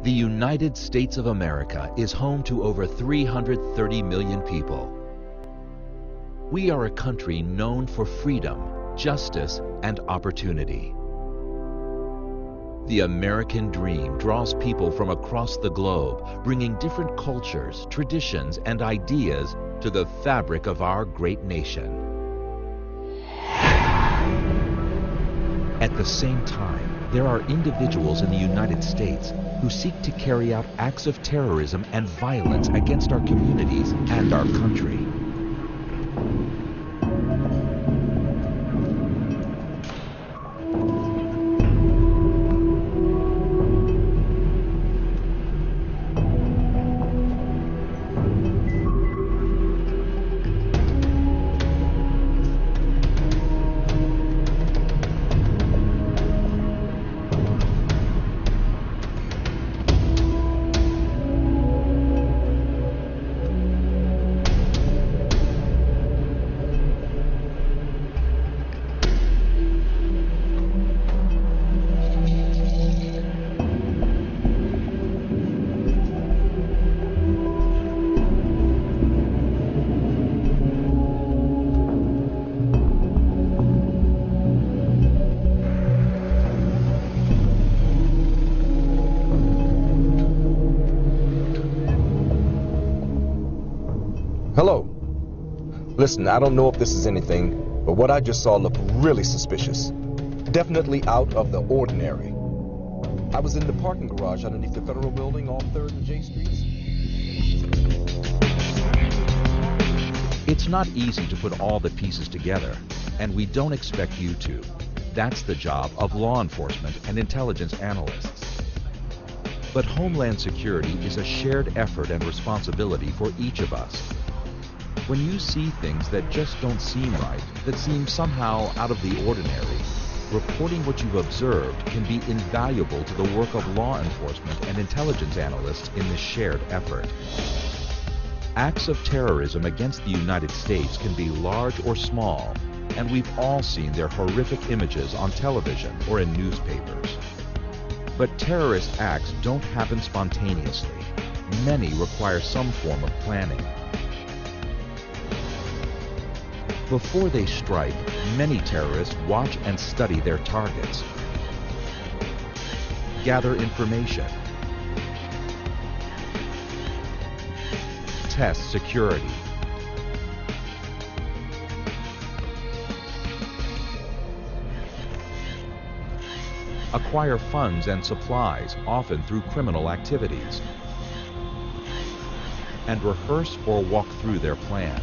The United States of America is home to over 330 million people. We are a country known for freedom, justice, and opportunity. The American dream draws people from across the globe, bringing different cultures, traditions, and ideas to the fabric of our great nation. At the same time, there are individuals in the United States who seek to carry out acts of terrorism and violence against our communities and our country. Hello. Listen, I don't know if this is anything, but what I just saw looked really suspicious. Definitely out of the ordinary. I was in the parking garage underneath the Federal Building off 3rd and J Streets. It's not easy to put all the pieces together, and we don't expect you to. That's the job of law enforcement and intelligence analysts. But Homeland Security is a shared effort and responsibility for each of us. When you see things that just don't seem right, that seem somehow out of the ordinary, reporting what you've observed can be invaluable to the work of law enforcement and intelligence analysts in this shared effort. Acts of terrorism against the United States can be large or small, and we've all seen their horrific images on television or in newspapers. But terrorist acts don't happen spontaneously. Many require some form of planning. Before they strike, many terrorists watch and study their targets, gather information, test security, acquire funds and supplies, often through criminal activities, and rehearse or walk through their plans.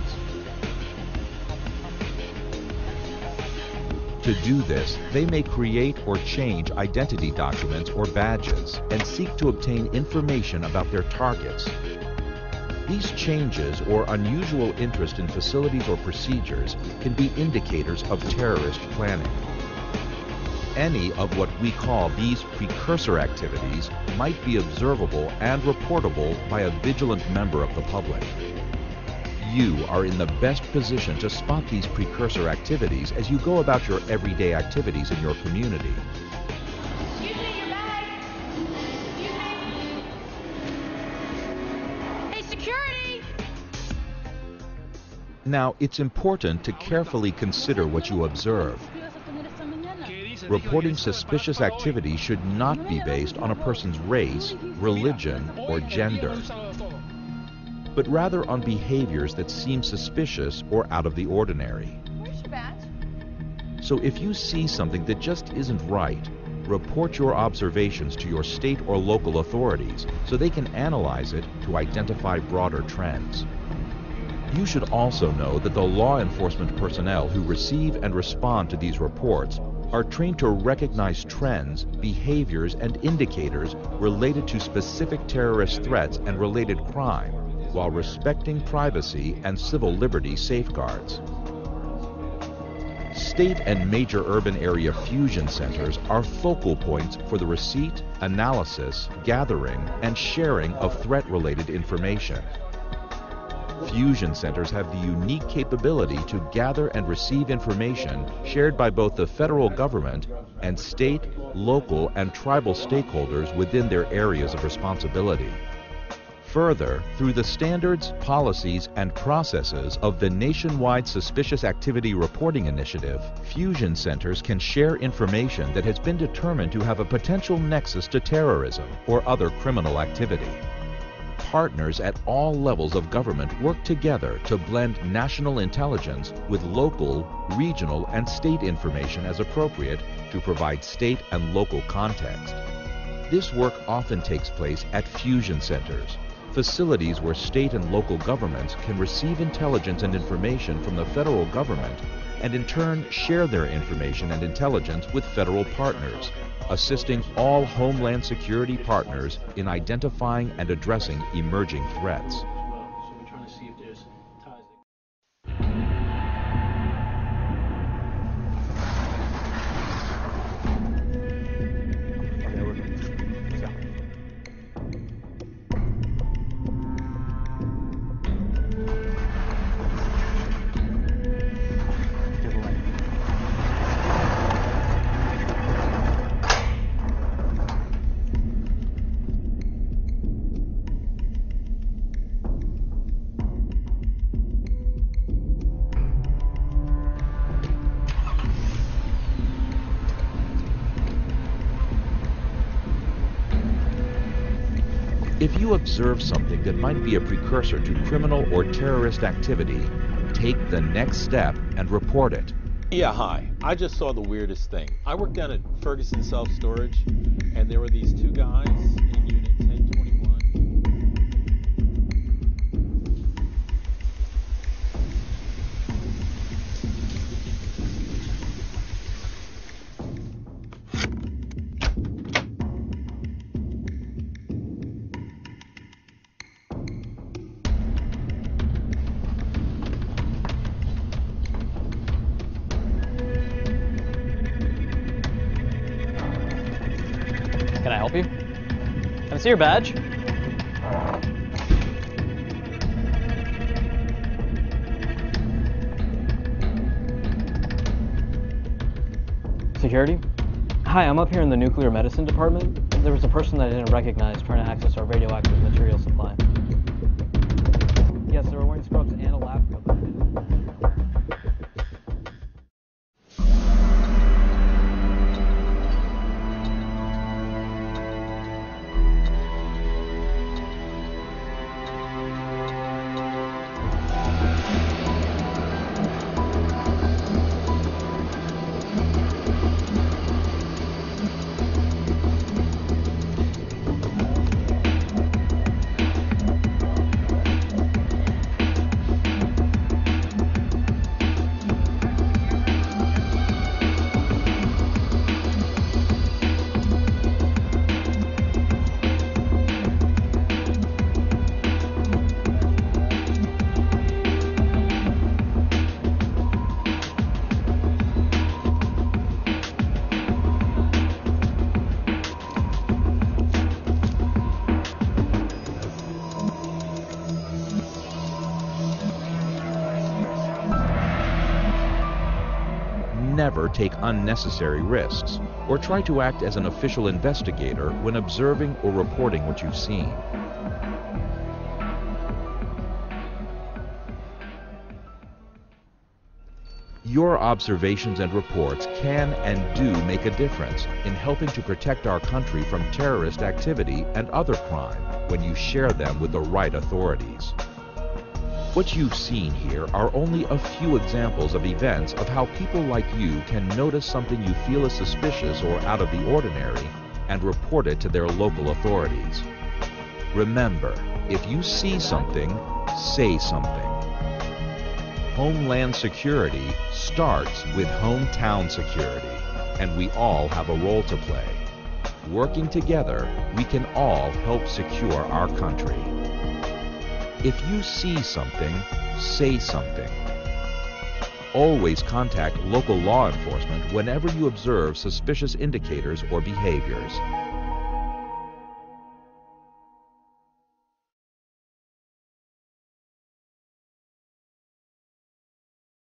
To do this, they may create or change identity documents or badges and seek to obtain information about their targets. These changes or unusual interest in facilities or procedures can be indicators of terrorist planning. Any of what we call these precursor activities might be observable and reportable by a vigilant member of the public. You are in the best position to spot these precursor activities as you go about your everyday activities in your community. Excuse me, your bag. Excuse me. Hey, security! Now, it's important to carefully consider what you observe. Reporting suspicious activity should not be based on a person's race, religion, or gender, but rather on behaviors that seem suspicious or out of the ordinary. Where's your badge? So if you see something that just isn't right, report your observations to your state or local authorities so they can analyze it to identify broader trends. You should also know that the law enforcement personnel who receive and respond to these reports are trained to recognize trends, behaviors, and indicators related to specific terrorist threats and related crime, while respecting privacy and civil liberty safeguards. State and major urban area fusion centers are focal points for the receipt, analysis, gathering, and sharing of threat-related information. Fusion centers have the unique capability to gather and receive information shared by both the federal government and state, local, and tribal stakeholders within their areas of responsibility. Further, through the standards, policies, and processes of the Nationwide Suspicious Activity Reporting Initiative, Fusion centers can share information that has been determined to have a potential nexus to terrorism or other criminal activity. Partners at all levels of government work together to blend national intelligence with local, regional, and state information as appropriate to provide state and local context. This work often takes place at fusion centers, facilities where state and local governments can receive intelligence and information from the federal government and in turn share their information and intelligence with federal partners, assisting all Homeland Security partners in identifying and addressing emerging threats. So we're trying to see if there's ties. If you observe something that might be a precursor to criminal or terrorist activity, take the next step and report it. Yeah, hi. I just saw the weirdest thing. I worked down at Ferguson Self-Storage, and there were these two guys in Unit 1021. Can I help you? Can I see your badge? Security? Hi, I'm up here in the nuclear medicine department. There was a person that I didn't recognize trying to access our radioactive material supply. Yes, they were wearing scrubs and a lab coat. Never take unnecessary risks, or try to act as an official investigator when observing or reporting what you've seen. Your observations and reports can and do make a difference in helping to protect our country from terrorist activity and other crime when you share them with the right authorities. What you've seen here are only a few examples of events of how people like you can notice something you feel is suspicious or out of the ordinary and report it to their local authorities. Remember, if you see something, say something. Homeland Security starts with hometown security, and we all have a role to play. Working together, we can all help secure our country. If you see something, say something. Always contact local law enforcement whenever you observe suspicious indicators or behaviors.